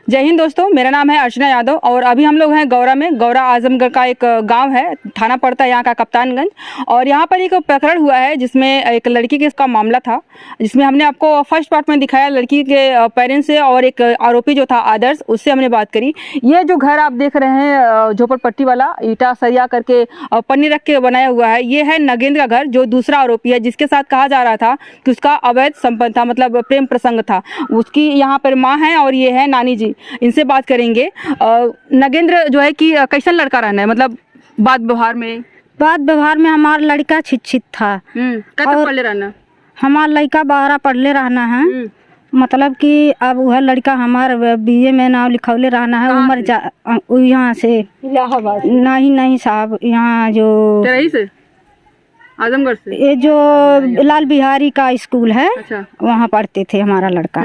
जय हिंद दोस्तों, मेरा नाम है अर्चना यादव और अभी हम लोग हैं गौरा में। गौरा आजमगढ़ का एक गांव है, थाना पड़ता है यहाँ का कप्तानगंज। और यहाँ पर एक प्रकरण हुआ है जिसमें एक लड़की के इसका मामला था, जिसमें हमने आपको फर्स्ट पार्ट में दिखाया लड़की के पेरेंट्स से और एक आरोपी जो था आदर्श, उससे हमने बात करी। ये जो घर आप देख रहे हैं झोपड़पट्टी वाला, ईटा सरिया करके पन्नी रख के बनाया हुआ है, ये है नगेंद्र का घर, जो दूसरा आरोपी है जिसके साथ कहा जा रहा था कि उसका अवैध संबंध था, मतलब प्रेम प्रसंग था। उसकी यहाँ पर माँ है और ये है नानी जी, इनसे बात करेंगे। नगेंद्र जो है कि कैसा लड़का रहना है, मतलब बात व्यवहार में हमारा लड़का छिट था। और पढ़ले रहना हमारा लड़का 12 पढ़ले रहना है। मतलब कि अब वह लड़का हमारा बीए में नाम लिखौले रहना है। उम्र यहाँ से इलाहाबाद नहीं साहब, यहाँ जो से आजमगढ़ से, ये जो लाल बिहारी का स्कूल है, अच्छा, वहाँ पढ़ते थे हमारा लड़का।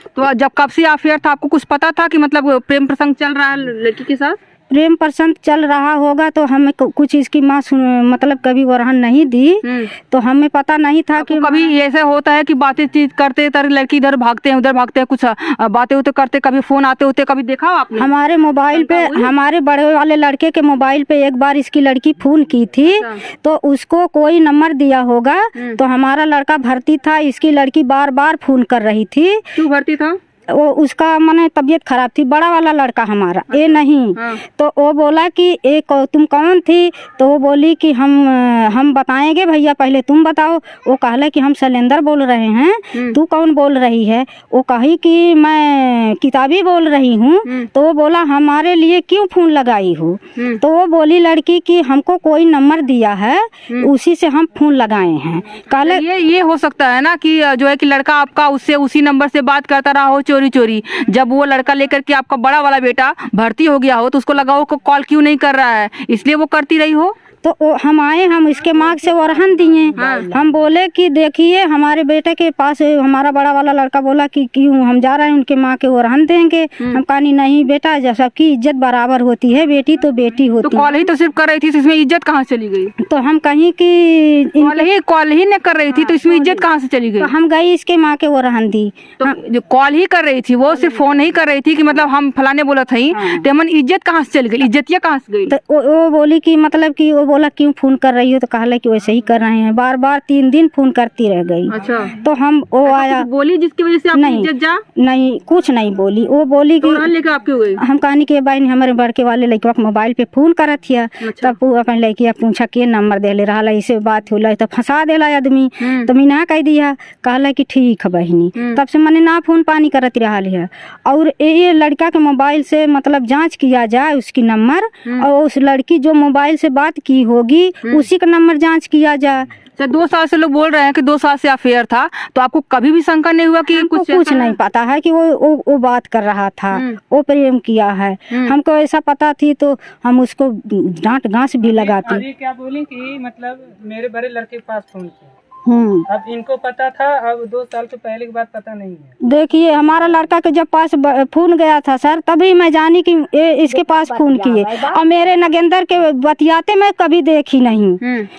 तो जब कब से अफेयर था, आपको कुछ पता था कि मतलब प्रेम प्रसंग चल रहा है लड़की के साथ? प्रेम प्रसंग चल रहा होगा तो हमें कुछ इसकी माँ मतलब कभी वरहन नहीं दी, तो हमें पता नहीं था कि कभी ऐसा होता है कि बातें करते लड़की इधर भागते हैं उधर भागते हैं, कुछ बातें उते करते, कभी फोन आते होते, कभी देखा आपने? हमारे मोबाइल पे, हमारे बड़े वाले लड़के के मोबाइल पे एक बार इसकी लड़की फोन की थी, तो उसको कोई नंबर दिया होगा। तो हमारा लड़का भर्ती था, इसकी लड़की बार बार फोन कर रही थी। क्यों भर्ती था? वो उसका माने तबीयत खराब थी, बड़ा वाला लड़का हमारा। ये नहीं, तो वो बोला कि एक तुम कौन थी? तो वो बोली कि हम बताएंगे भैया, पहले तुम बताओ। वो कहला कि हम शैलेंद्र बोल रहे हैं। तू कौन बोल रही है? वो कही कि मैं किताबी बोल रही हूँ। तो वो बोला हमारे लिए क्यों फोन लगाई हो? तो वो बोली लड़की कि हमको कोई नंबर दिया है, उसी से हम फोन लगाए हैं। कहला ये हो सकता है ना कि जो है कि लड़का आपका उससे उसी नंबर से बात करता रहा हो चोरी। जब वो लड़का लेकर के आपका बड़ा वाला बेटा भर्ती हो गया हो तो उसको लगा वो कॉल क्यों नहीं कर रहा है, इसलिए वो करती रही हो। तो हम आए, हम इसके मार्ग से वरहन दिए। हम बोले कि देखिए हमारे बेटे के पास, हमारा बड़ा वाला लड़का बोला कि क्यों हम जा रहे हैं उनके माँ के वरहन देंगे। हम कहानी नहीं बेटा, सबकी इज्जत बराबर होती है, बेटी तो बेटी होती है। तो कॉल ही तो सिर्फ कर रही थी, इसमें इज्जत कहाँ चली गई? तो हम कहीं कि कॉल ही न कर रही थी तो इसमें इज्जत कहाँ से चली गई? तो हम गई इसके माँ के वरहन दी। तो जो कॉल ही कर रही थी, वो सिर्फ फोन नहीं कर रही थी कि मतलब हम फलाने बोला थी, तो मन इज्जत कहाँ से चली गई, इज्जतिया कहाँ से गई? तो वो बोली कि मतलब कि वो बोला क्यों फोन कर रही हो? तो कहला कि वैसे ही कर रहे हैं, बार बार 3 दिन फोन करती रह गई। अच्छा, तो हम वो आया, बोली जिसकी वजह से आपकी इज्जत जा? नहीं, कुछ नहीं बोली। वो बोली कि लेकर आप क्यों गई? हम कहानी के बहन हमारे बड़के वाले लड़का के मोबाइल पे फोन करत हिया। तब वो अपन लड़किया पूछा के नंबर देले रहा, ऐसे बात होला तो फंसा देला आदमी। तो मैं ना कह दिया, कहला कि ठीक है बहनी। तब से मैंने ना फोन पानी करत रहा है। और ये लड़का के मोबाइल से मतलब जांच किया जाए उसकी नंबर, और उस लड़की जो मोबाइल से बात की होगी उसी का नंबर जांच किया जाए। 2 साल से लोग बोल रहे हैं कि 2 साल से अफेयर था, तो आपको कभी भी शंका नहीं हुआ कि कुछ नहीं पता है कि वो बात कर रहा था, वो प्रेम किया है? हमको ऐसा पता थी तो हम उसको डांट गांस भी लगाते। अभी क्या बोली कि मतलब मेरे बड़े लड़के के पास फोन किया, अब इनको पता था, अब 2 साल के पहले की बात पता नहीं है। देखिए हमारा लड़का के जब पास फोन गया था सर, तभी मैं जानी कि इसके पास फोन किए। और मेरे नगेंद्र के बतियाते मैं कभी देखी नहीं,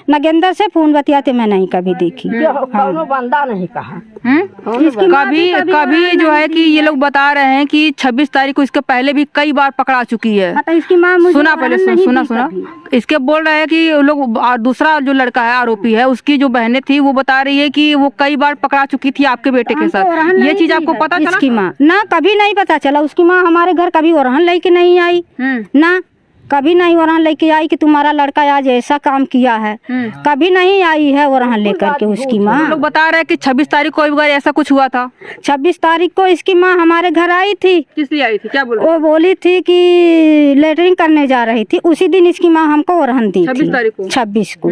नगेंद्र से फोन बतियाते मैं नहीं कभी देखी। बंदा नहीं कहा कभी जो है कि ये लोग बता रहे हैं कि 26 तारीख को इसके पहले भी कई बार पकड़ा चुकी है। तो इसकी माँ सुना पहले सुना इसके बोल रहे हैं कि लोग, दूसरा जो लड़का है आरोपी है, उसकी जो बहनें थी वो बता रही है कि वो कई बार पकड़ा चुकी थी आपके बेटे के साथ। ये चीज आपको पता चला? इसकी माँ ना कभी नहीं पता चला। उसकी माँ हमारे घर कभी वरहन लेके नहीं आई ना, कभी नहीं वरहन लेके आई कि तुम्हारा लड़का आज ऐसा काम किया है, कभी नहीं आई है वरहन लेकर के उसकी माँ। लोग बता रहे हैं कि 26 तारीख को ऐसा कुछ हुआ था। 26 तारीख को इसकी माँ हमारे घर आई थी। किस लिए आई थी, क्या बोला? वो बोली थी कि लेटरिंग करने जा रही थी। उसी दिन इसकी माँ हमको वरहन दी 26 तारीख को। 26 को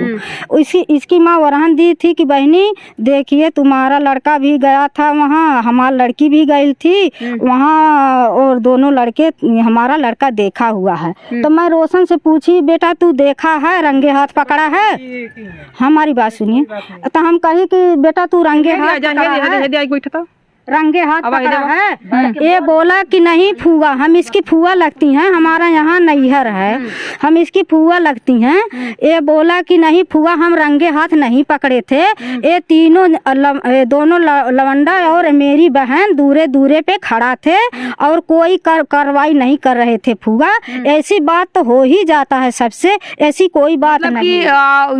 इसकी माँ वरहन दी थी कि बहनी देखिए तुम्हारा लड़का भी गया था वहाँ, हमारी लड़की भी गई थी वहाँ, और दोनों लड़के हमारा लड़का देखा हुआ है। तो मैं रोशन से पूछी, बेटा तू देखा है, रंगे हाथ पकड़ा है? हमारी बात सुनिए। तो हम कही कि बेटा तू रंगे हाथ पकड़ा है? रंगे हाथ पकड़ा है। ये बोला कि नहीं फूआ, हम इसकी फूआ लगती हैं, हमारा यहाँ नैहर है, हम इसकी फूआ लगती हैं। ये बोला कि नहीं फूआ, हम रंगे हाथ नहीं पकड़े थे, ये तीनों दोनों लवंडा और मेरी बहन दूरे दूरे पे खड़ा थे और कोई कार्रवाई नहीं कर रहे थे फूआ। ऐसी बात तो हो ही जाता है सबसे, ऐसी कोई बात मतलब नहीं। कि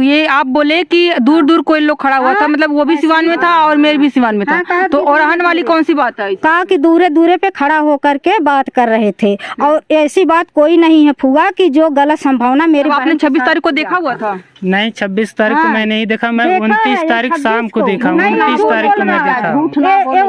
ये आप बोले कि दूर दूर कोई लोग खड़ा हुआ था, मतलब वो भी सिवान में था और मेरे भी सिवान में था, तो ओरहन वाली कौन सी बात है? कहा कि दूरे दूरे पे खड़ा होकर के बात कर रहे थे और ऐसी बात कोई नहीं है फूआ कि जो गलत संभावना मेरे। आपने 26 तारीख को देखा हुआ था? नहीं, 26 तारीख को मैं नहीं देखा, मैं 29 तारीख शाम को देखा, 29 तारीख को मैं देखा,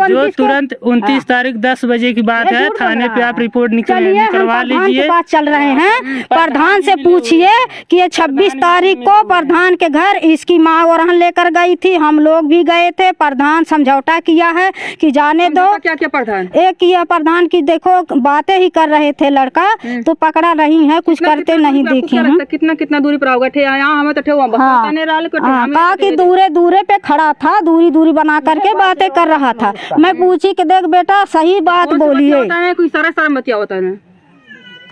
जो तुरंत 29 तारीख 10 बजे की बात है। थाने पे आप रिपोर्ट निकलवा लीजिए। बात चल रहे हैं, प्रधान से पूछिए कि ये 26 तारीख को प्रधान के घर इसकी माँ ओरहन लेकर गई थी, हम लोग भी गए थे। प्रधान समझौता किया है कि जाने दो। क्या क्या प्रधान? एक किया प्रधान की देखो बातें ही कर रहे थे, लड़का तो पकड़ा नहीं है, कुछ करते नहीं देखे हैं। कितना कितना दूरी पर होगा? यहाँ हमें तो कहा कि दूरे दूरे पे खड़ा था, दूरी दूरी बना करके बातें कर रहा था। मैं पूछी कि देख बेटा सही बात बोलिए, कोई सारा सारा बतिया होता है।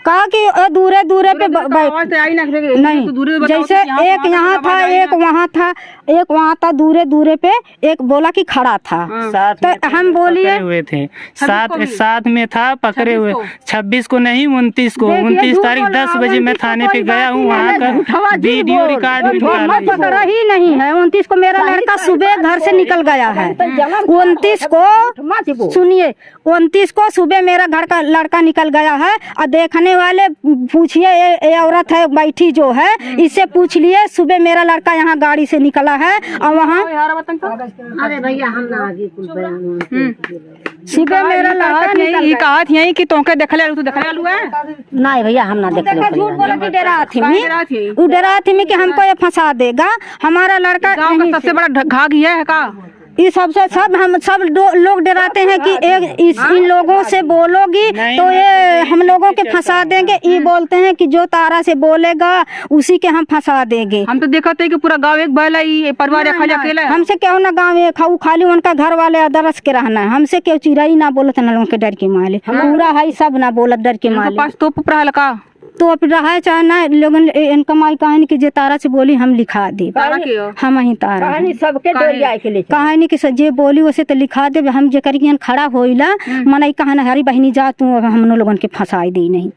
कहा कि दूरे दूरे पे नहीं, जैसे एक यहाँ था एक वहाँ था, एक वहाँ था, दूरे दूरे पे एक बोला कि खड़ा था। तो हम बोलिए हुए थे साथ में था, पकड़े हुए 26 को नहीं 29 को, 29 तारीख 10 बजे मैं थाने पे गया हूँ, वहाँ का वीडियो रिकॉर्ड पकड़ा ही नहीं है। 29 को मेरा लड़का सुबह घर से निकल गया है। 29 को सुनिए, 29 को सुबह मेरा घर का लड़का निकल गया है और देखने वाले पूछिए, ये औरत है बैठी जो है, इससे पूछ लिए सुबह मेरा लड़का यहाँ गाड़ी से निकला है और वहाँ अरे भैया हम ना आगे कुछ बयान सुबह मेरा लड़का ये कहा थी कि तोके देखले तू देखले हुआ है? नहीं भैया हम ना देखले। झूठ बोला कि डरा थी कि हमको ये फंसा देगा। हमारा लड़का गांव का सबसे बड़ा घाघ ये है का? इस सबसे हम सब लोग डराते हैं कि इन लोगों से बोलोगी तो ये हम लोगों के फंसा देंगे। ये बोलते हैं कि जो तारा से बोलेगा उसी के हम फंसा देंगे। हम तो देखते हैं कि पूरा गांव एक बैला ही परिवार अकेला है। हमसे क्यों ना गाँव एक खाली उनका घर वाले अदरस के रहना है। हमसे क्यों चिड़ाई ना बोलत न लोगों के डर के माले, पूरा है सब ना बोलत डर के माले। पास तो हल्का तो अब रहा है चाहे ना लोगन इनका माई कहानी की जे तारा से बोली हम लिखा दे, हम ही तारा सबके कहानी की जे बोली उसे तो लिखा दे। हम जे करी खड़ा होइला मन कहा हरी बहनी जा तू, अब हम लोगन के फंसाई दी नहीं।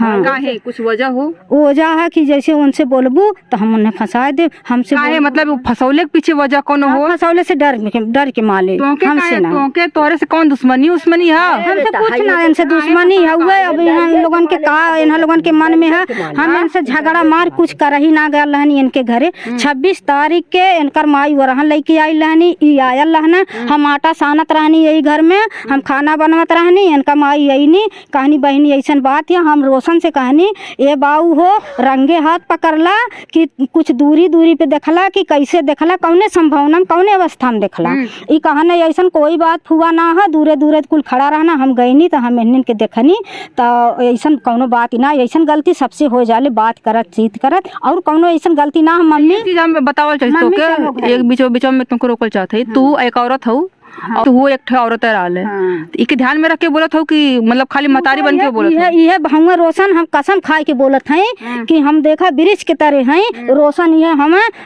हाँ कुछ वजह हो, वजह है कि जैसे उनसे बोलबू तो हम उन्हें फंसा दे। हमसे मतलब फंसौले के पीछे वजह कौन हो? फंसौले से डर के माले। हमसे ना तोरे से कौन दुश्मनी उस्मनी है? हमसे कुछ ना, इनसे दुश्मनी है। अब इन लोगन के कहा इन लोगन के मन में है, हम इनसे झगड़ा मार कुछ कर ही ना गया रहनी इनके घरे। 26 तारीख के इनकर माई वरहन लेके आई रहनी, ई आयल रहना, हम आटा सानत रहनी यही घर में, हम खाना बनवत रहनी, इनका माई यही नहीं कहनी बहनी ऐसा बात है। हम रोशन से कहनी ये बाऊ हो रंगे हाथ पकड़ला कि कुछ दूरी दूरी पे देखला कि कैसे देखला, कौने संभावना कौने अवस्था में देखला। ई कहना ऐसा कोई बात हुआ ना है, दूरे दूरे कुल खड़ा रहना। हम गई नहीं तो हम इन्हन के देखनी तो ऐसा कौनो बात ना, ऐसा गलती सबसे हो जाले बात करत चीत करत और कौनो ऐसा गलती ना। मम्मी हम बतावल चाहिए तो एक बीचों में तुमको रोकल चाहते तू एक औरत हो और वो एक औरत है। इके ध्यान में रख के बोलत हो कि मतलब खाली मतारी बन के बोलत है? ये भंगा रोशन हम कसम खाए के बोलत हैं कि हम देखा ब्रिज के तरह हैं रोशन। ये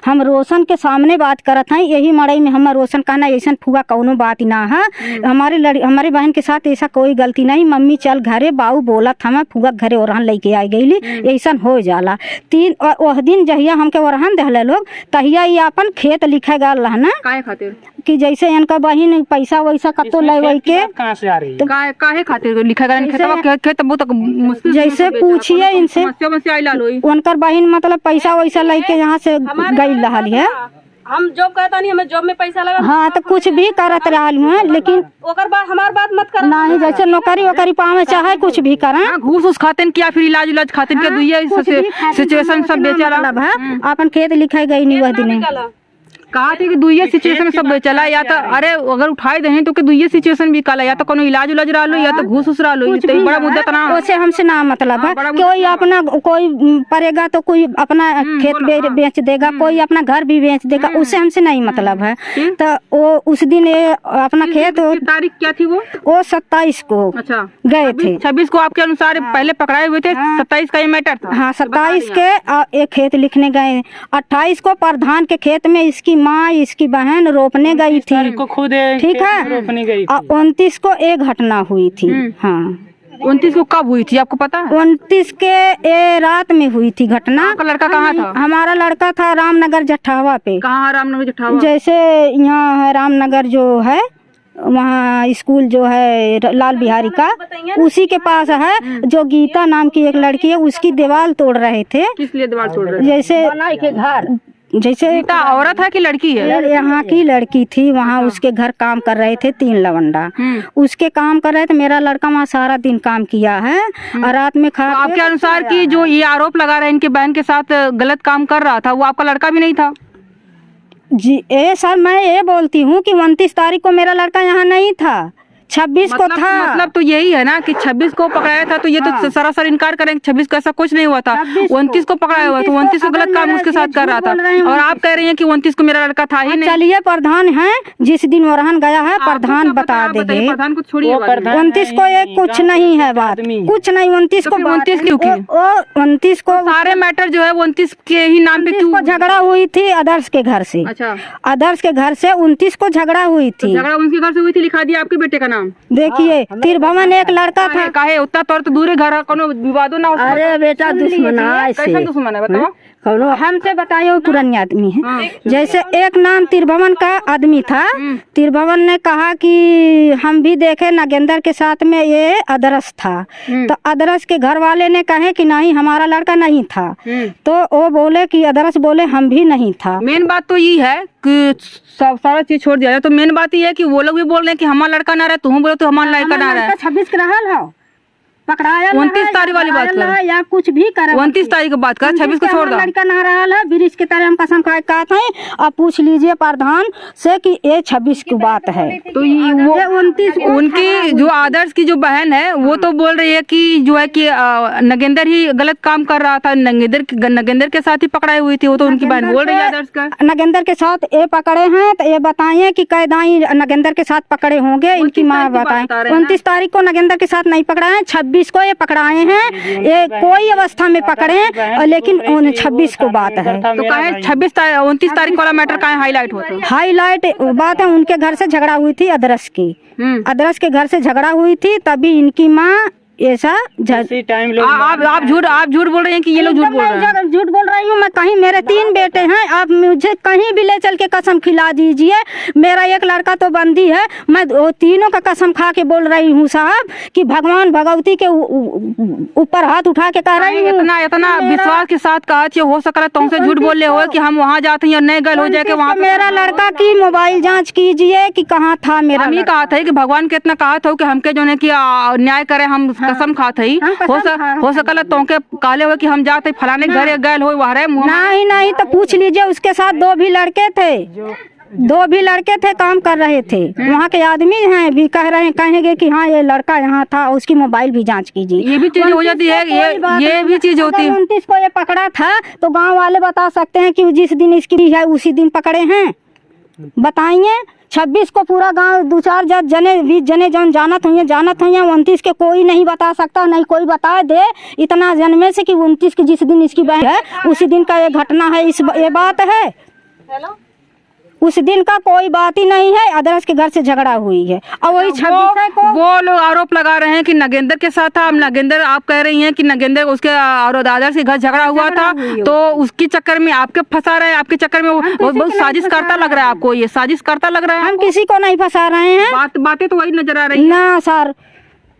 हम रोशन के सामने बात करत हैं, यही मड़ई में हम रोशन कहना ऐसा फुआ कौनो बात ना है। हमारे बहन के साथ ऐसा कोई गलती नहीं। मम्मी चल घरे, बाऊ बोलत हम फुआ घरे ओरहन लेके आई गई, ऐसा हो जाला। वह दिन जहिया हमके ओरहन दहले लोग तहिया ये अपन खेत लिखे गया रहना खातिर कि जैसे इनका बहिन पैसा वैसा कतो ले के कहाँ से आ रही है? काहे खातिर लिखा गया खेत बहुत मुश्किल। जैसे पूछिए इनसे उनकर बहिन मतलब पैसा वैसा लेके यहाँ से गई रही है। हम जॉब करता नहीं, हमें जॉब में पैसा लगा। हाँ तो कुछ भी करत रही है लेकिन ओकर बाद हमार बात मत कर नहीं, जैसे नौकरी वोकरी पावे चाहे कुछ भी करा, घूस खाते क्या फिर इलाज खाते सिचुएशन सब बेचारा अपन खेत लिखाई गई नहीं वह दिन। कहा थे कि दुइये सिचुएशन में सब चला, या तो अरे अगर उठाए दे तो कि दुइये सिचुएशन भी काला, या तो कोनो इलाज उलाज रहा लो, या तो घूस उस रहा लो, तो बड़ा मुद्दा तना उसे हमसे ना मतलब है। कोई अपना कोई पड़ेगा तो कोई अपना खेत बेच देगा, कोई अपना घर भी बेच देगा, उससे हमसे नहीं मतलब है। तो वो उस दिन ये अपना खेत, तारीख क्या थी वो 27 को अच्छा गए थे। 26 को आपके अनुसार पहले पकड़ाए हुए थे, 27 का ये मैटर था। हाँ 27 के एक खेत लिखने गए, 28 को प्रधान के खेत में इसकी माँ इसकी बहन रोपने गई थी, को खुद ठीक है। रोपने गई थी। 29 को एक घटना हुई थी। हाँ 29 को कब हुई थी आपको पता है? 29 के रात में हुई थी घटना। आपका लड़का कहाँ था? हमारा लड़का था रामनगर जठावा पे। कहाँ रामनगर जठावा? जैसे यहाँ है रामनगर जो है, वहाँ स्कूल जो है लाल बिहारी का, उसी के पास है। जो गीता नाम की एक लड़की है, उसकी दीवार तोड़ रहे थे। किस लिए दीवार तोड़ रहे? जैसे घर, जैसे गीता औरत है कि लड़की है? यहाँ की लड़की थी, वहाँ उसके घर काम कर रहे थे 3 लवंडा, उसके काम कर रहे थे। मेरा लड़का वहाँ सारा दिन काम किया है और रात में खा। आपके अनुसार की जो ये आरोप लगा रहे हैं इनके बहन के साथ गलत काम कर रहा था, वो आपका लड़का भी नहीं था? जी सर, मैं ये बोलती हूँ कि 29 तारीख को मेरा लड़का यहाँ नहीं था, 26 को था। मतलब तो यही है ना कि 26 को पकड़ाया था, तो ये तो सरासर इनकार करें 26 को ऐसा कुछ नहीं हुआ था। 29 को पकड़ाया हुआ, तो 29 को गलत काम उसके साथ कर रहा था, और आप कह रही हैं कि 29 को मेरा लड़का था ही नहीं। चलिए प्रधान है, जिस दिन वो रहन गया है प्रधान बता देंगे। प्रधान को छोड़िए, 29 को ये कुछ नहीं है बात, कुछ नहीं। 29 को 29 को सारे मैटर जो है 29 के ही नाम पे क्यों झगड़ा हुई थी आदर्श के घर से। अच्छा, आदर्श के घर से 29 को झगड़ा हुई थी। झगड़ा उनके घर से हुई थी, लिखा दिया आपके बेटे का नाम। देखिए तिरभवन एक लड़का था। काहे उतना तौर तो दूर घर है, कोनो विवादो ना हो। अरे बेटा दुश्मन है, कैसा दुश्मन है बताओ? हमसे बताइए, पुरानी आदमी है। जैसे एक नाम तिरभवन का आदमी था, तिरभवन ने कहा कि हम भी देखे नागेंद्र के साथ में ये अदरस था, तो अदरस के घर वाले ने कहे कि नहीं हमारा लड़का नहीं था, तो वो बोले कि अदरस बोले हम भी नहीं था। मेन बात तो ये है कि सब सारा चीज छोड़ दिया जाए, तो मेन बात ये है कि वो लोग भी बोल रहे हैं कि हमारा लड़का ना रहा, तुम बोलो तो हमारा लड़का ना रहा। 26 के रहल हो पकड़ाया 29 तारीख वाली बात कर, या कुछ भी करे, 29 तारीख की बात कर, 26 को छोड़ दो। लड़का ना रहा है, ब्रिज की तरह हम कसम खाए कहते हैं। आप पूछ लीजिए प्रधान से कि ये 26 की बात है। तो ये वो 29 उनकी जो आदर्श की जो बहन है वो तो बोल रही है कि जो है कि नागेंद्र ही गलत काम कर रहा था, नागेंद्र के साथ ही पकड़ाई हुई थी, वो तो उनकी बहन बोल रही है आदर्श का। नागेंद्र के साथ ये पकड़े हैं, तो ये बताइए कि कैदाई नागेंद्र के साथ पकड़े होंगे, इनकी माँ बताएं। 29 तारीख को नागेंद्र के साथ नहीं पकड़ा है, 26 को ये पकड़ाए हैं। ये कोई अवस्था में पकड़े, लेकिन 26 को बात है। तो कहे 29 तारीख वाला मैटर कहाँ हाईलाइट होता है? हाईलाइट बात है, उनके घर से झगड़ा हुई थी अदरस की, अदरस के घर से झगड़ा हुई थी, तभी इनकी माँ ऐसा टाइम आप झूठ बोल रहे हैं कि ये लोग झूठ बोल रहे हैं? झूठ बोल रही हूँ मैं। कहीं मेरे 3 बेटे हैं, आप मुझे कहीं भी ले चल के कसम खिला दीजिए। मेरा एक लड़का तो बंदी है, मैं वो तीनों का कसम खा के बोल रही हूँ साहब कि भगवान भगवती के ऊपर हाथ उठा के कह रही हूँ। इतना विश्वास के साथ कहा हो सकता है तुमसे झूठ बोल रहे हो कि हम वहाँ जाते हैं और नए गल हो जाए कि वहाँ मेरा लड़का की मोबाइल जाँच कीजिए कि कहाँ था मेरा। हम ये कहा था कि भगवान के इतना कहा था कि हमके जो है कि न्याय करे, हम कसम खात है। हो सकल तोके काले हो कि हम जाते फलाने घर गए हो वहाँ नहीं तो पूछ लीजिए, उसके साथ 2 भी लड़के थे, 2 भी लड़के थे, काम कर रहे थे। वहाँ के आदमी हैं भी कह रहे हैं, कहेंगे कि हाँ ये लड़का यहाँ था, उसकी मोबाइल भी जांच कीजिए। ये भी चीज हो जाती है, ये भी चीज होती है। 29 को ये पकड़ा था तो गाँव वाले बता सकते हैं कि जिस दिन इसकी है उसी दिन पकड़े हैं, बताइए। 26 को पूरा गांव 2-4 जने 20 जने जन जानत हुई 29 के कोई नहीं बता सकता, नहीं कोई बता दे इतना जन में से कि 29 की जिस दिन इसकी बहन है उसी दिन का ये घटना है, ये बात है। उस दिन का कोई बात ही नहीं है, आदर्श के घर से झगड़ा हुई है। और वही 26 को वो लोग आरोप लगा रहे हैं कि नागेंद्र के साथ था। नागेंद्र, आप कह रही हैं कि नागेंद्र उसके और आदर्श के घर झगड़ा हुआ था, तो उसके चक्कर में आपके फंसा रहे हैं, आपके चक्कर में वो बहुत साजिश करता लग रहा है आपको, ये साजिश करता लग रहा है। हम किसी को नहीं फंसा रहे हैं, बातें तो वही नजर आ रही ना सर,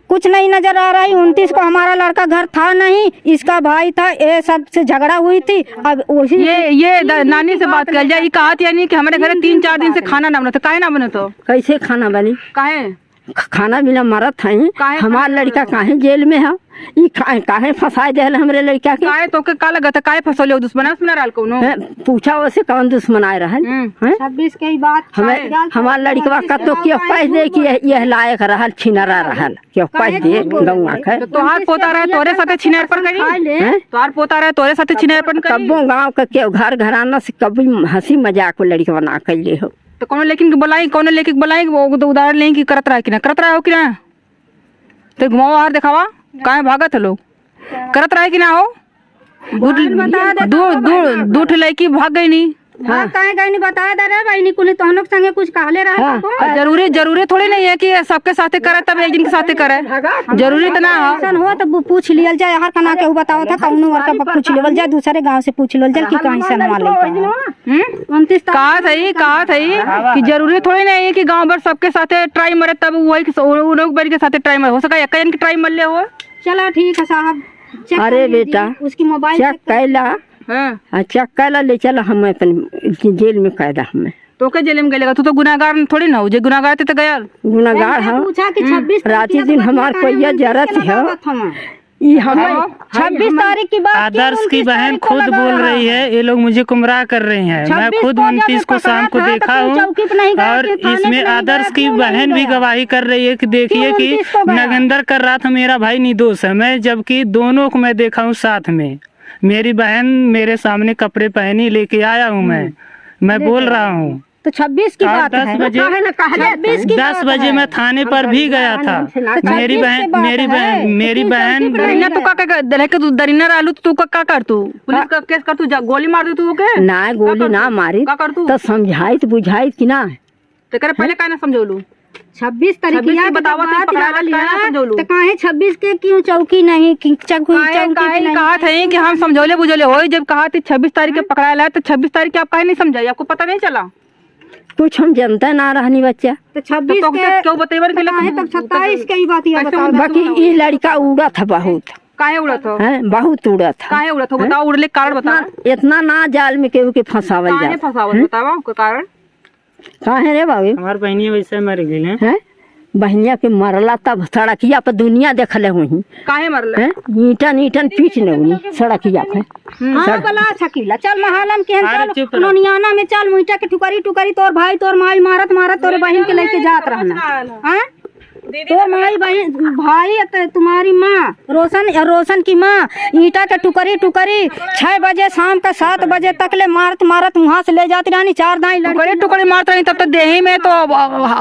कुछ नहीं नजर आ रहा है। 29 को हमारा लड़का घर था नहीं, इसका भाई था, ये सब से झगड़ा हुई थी। अब वही ये नानी से बात कर जाए, कहा थी यानी कि हमारे घर 3-4 दिन से खाना ना बना था। काहे ना बने? तो कैसे खाना बनी? काहे खाना बिना मरत है, हमारा लड़का काहे जेल में है? ई काहे फंसाए देहल हमरे लड़का के। काहे तो के का लगत है, काहे फसले हो दुश्मन उसमें रहल कोनो हैं, पूछा वैसे कौन दुश्मन आए रहल हैं? 26 के ही बात हमें हमार लड़कवा का तो क्यों पैस दे कि यह लायक रहल छिनरा रहल क्यों पैस दे गौवा के। तो तोहार पोता रहे तोरे साथे छिनेरपन करी, हैं? तोहार पोता रहे तोरे साथे छिनेरपन करी। कब्बो गाँव का क्यों घर घराना से कभी हंसी मजाक को लड़कवा ना कैले हो। तो कोनो लेकिन के बुलाई, कोनो लेके बुलाई वो तो उदाहरण लें कि करत रहा कि ना करत रहा हो कि ना। तो घुमाओ हार दिखावा काहे भागत है लोग, करत रहा कि ना हो। दूठ लड़की भाग गई नहीं। हाँ काहे गई नहीं बता दे रे बहनी कुली तोहनों के संगे कुछ कहले रहा हाँ। जरूरी थोड़ी नहीं है कि सबके साथे करे तब एक दिन के साथे करे, जरूरी तो ना हो। ऐसा हो तो पूछ लियल जाए हर कना के बताओ था कौनो वर्का पर पूछ लेवल जाए, दूसरे गांव से पूछ लेवल जाए कि कहीं से नवा लेके 29 कहा थी कि जरूरी थोड़ी नहीं है कि गांव भर सबके साथे ट्राई मरे तब वही उन लोग के साथे ट्राई मरे, हो सका एक जन की ट्राई मर ले हो। चलो ठीक है साहब। अरे बेटा उसकी मोबाइल चेक कैला, चेक कैला ले चला हम अपन जेल में कैदा हमें। तो के जेल में गएगा, तू तो गुनाहगार थोड़ी ना हो, जे गुनाहगार थे तो गया गुनाहगार है। पूछा कि 26 राती दिन हमार कोई जरूरत है ई हमें 26 तारीख की बात। आदर्श की बहन खुद बोल रही है ये लोग मुझे गुमराह कर रहे हैं। मैं खुद 29 को शाम को देखा हूँ और इसमें आदर्श की बहन भी गवाही कर रही है कि देखिए कि नगेंद्र कर रहा था मेरा भाई निर्दोष है, मैं जबकि दोनों को मैं देखा हूँ साथ में। मेरी बहन मेरे सामने कपड़े पहनी लेके आया हूँ मैं बोल रहा हूँ। तो 26 की बात है। 10 बजे मैं थाने पर भी गया था। मेरी बहन दरिना तू का दले के तू दरिना रहलू तू का कर, तू पुलिस का केस कर, तू गोली मार दे तू के ना गोली ना मारी का कर तू तो समझाइत बुझाइत कि ना। ते करे पहले काहे ना समझोलू 26 तारीख की बतावा तो पकड़ा लिया समझोलू। तो काहे 26 के क्यों चौकी नहीं कहा था कि हम समझौले बुझौले हो, जब कहा थी 26 तारीख के पकड़ा ला तो 26 तारीख के आप काहे नहीं समझाई, आपको पता नहीं चला कुछ हम जनता ना रहनी बच्चा। तो 26 के क्यों बताइए तब 27 के ही बात ये बताओ। बाकी ये लड़का उड़ा था बहुत, काहे उड़ा था बहुत उड़ा था। काहे उड़ा था बताओ, उड़ले कारण बताओ। इतना ना जाल में केहू के फंसावल काहे फंसावल बताओ को कारण काहे रे बाबू। हमार बहनिया वैसे मर गई है, बहनिया के मरला तब सड़किया पर दुनिया देखले हुई काहे मरले ईटन पीछ ने हुई सड़किया पे। हां बला छकीला चल महालम के हम चल नोनियाना में चल मुइटा के टुकरी टुकरी तोर भाई तोर माई मारत तोरे बहन के लेके जात रहना। हां तोर माई बहन भाई तुम्हारी माँ रोशन की माँ ईटा के टुकरी 6 बजे शाम का 7 बजे तक ले मारत वहाँ से ले जाती रहनी 4 दाई टुकड़ी मारत रही। तब तो देही में तो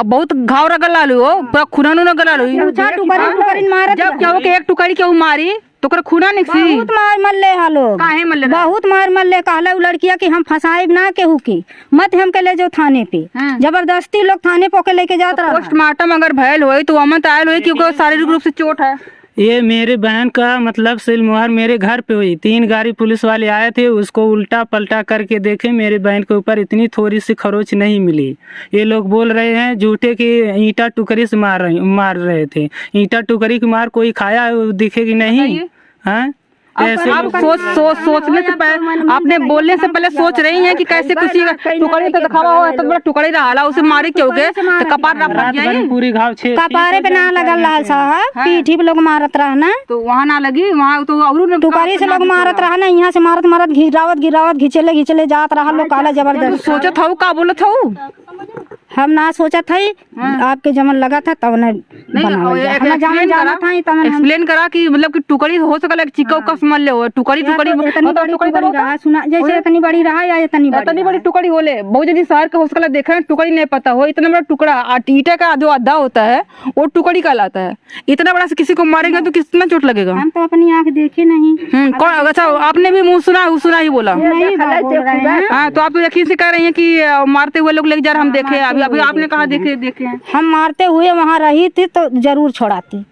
बहुत घाव रगल आलू हो, पूरा खूना नुना गला टुकड़ी मारत जब क्या हो कि एक टुकड़ी के मारी तो खूना निकसी बहुत मार मल्ले हालो काहे मल्ले बहुत मार मल्ले कहले उ लड़किया कि हम फंसाए ना केहू की मत हमके ले जाओ थाने पे। जबरदस्ती लोग थाने पे लेके जात रहा। पोस्टमार्टम अगर भयल होई तो अमन आयल होई क्योंकि शारीरिक रूप से चोट है। ये मेरे बहन का मतलब सिलमोहर मेरे घर पे हुई। 3 गाड़ी पुलिस वाले आए थे, उसको उल्टा पलटा करके देखे, मेरे बहन के ऊपर इतनी थोड़ी सी खरोच नहीं मिली। ये लोग बोल रहे हैं झूठे कि ईंटा टुकड़ी से मार रहे थे। ईंटा टुकड़ी की मार कोई खाया दिखेगी नहीं। हाँ ऐसे आप सोचने से पहले आपने बोलने से पहले सोच रही हैं कि कैसे किसी टुकड़ी तो दिखावा हो तो बड़ा टुकड़ी रहा उसे मारे क्यों के तो कपार पूरी घाव छे कपारे पे ना लगल लाल साहब पीठी पे लोग मारत रहना तो वहाँ ना लगी, वहाँ तो और टुकड़ी से लोग मारत रहना। यहाँ से मारत गिरावत घिचले जात रहा लोग काला जबरदस्त सोचत हूँ का बोलत हूँ हम ना सोचा था आपके जमन लगा था तब एक्सप्लेन करा कि मतलब कि टुकड़ी हो सकल चिका उका समझ ले हो टुकड़ी सुना जैसे इतनी बड़ी रहा या इतनी बड़ी टुकड़ी होले बहुत जल्दी शहर के हो सकल देखे टुकड़ी नहीं पता हो। इतना बड़ा टुकड़ा ईटा का जो आधा होता है वो टुकड़ी कहलाता है। इतना बड़ा से किसी को मारेंगे तो कितना चोट लगेगा। हम तो अपनी आँख देखे नहीं। कौन अच्छा आपने भी मुँह सुना ही बोला। हाँ तो आप यकीन से कह रही है कि मारते हुए लोग लेके जा रहे हम देखे। अभी आपने कहा देखे हम मारते हुए वहाँ रही थी तो जरूर छोड़ाती।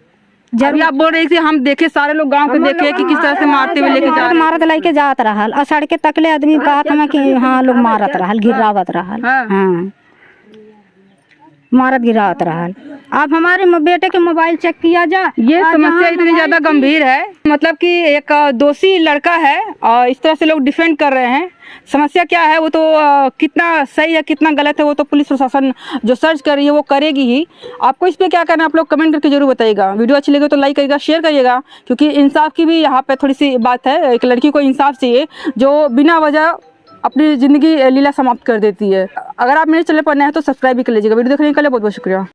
जब आप बोल रही थी हम देखे सारे लोग गांव के देखे कि किस तरह से मारते हुए लेके जा मारत लेके जात रहल और सड़के तकले आदमी बात में कि हाँ लोग मारत रहल गिरावत रहल। हाँ मारत गिरावत रहल। आप हमारे बेटे के मोबाइल चेक किया जा। ये और समस्या जहाँ इतनी ज्यादा गंभीर है, मतलब कि एक दोषी लड़का है और इस तरह से लोग डिफेंड कर रहे हैं। समस्या क्या है वो तो कितना सही है कितना गलत है वो तो पुलिस प्रशासन जो सर्च कर रही है वो करेगी ही। आपको इस पे क्या करना है आप लोग कमेंट करके जरूर बताइएगा। वीडियो अच्छी लगे तो लाइक करिएगा, शेयर करिएगा, क्योंकि इंसाफ की भी यहाँ पे थोड़ी सी बात है। एक लड़की को इंसाफ चाहिए जो बिना वजह अपनी ज़िंदगी लीला समाप्त कर देती है। अगर आप मेरे चैनल पर नए हैं तो सब्सक्राइब भी कर लीजिएगा। वीडियो देखने के लिए बहुत बहुत शुक्रिया।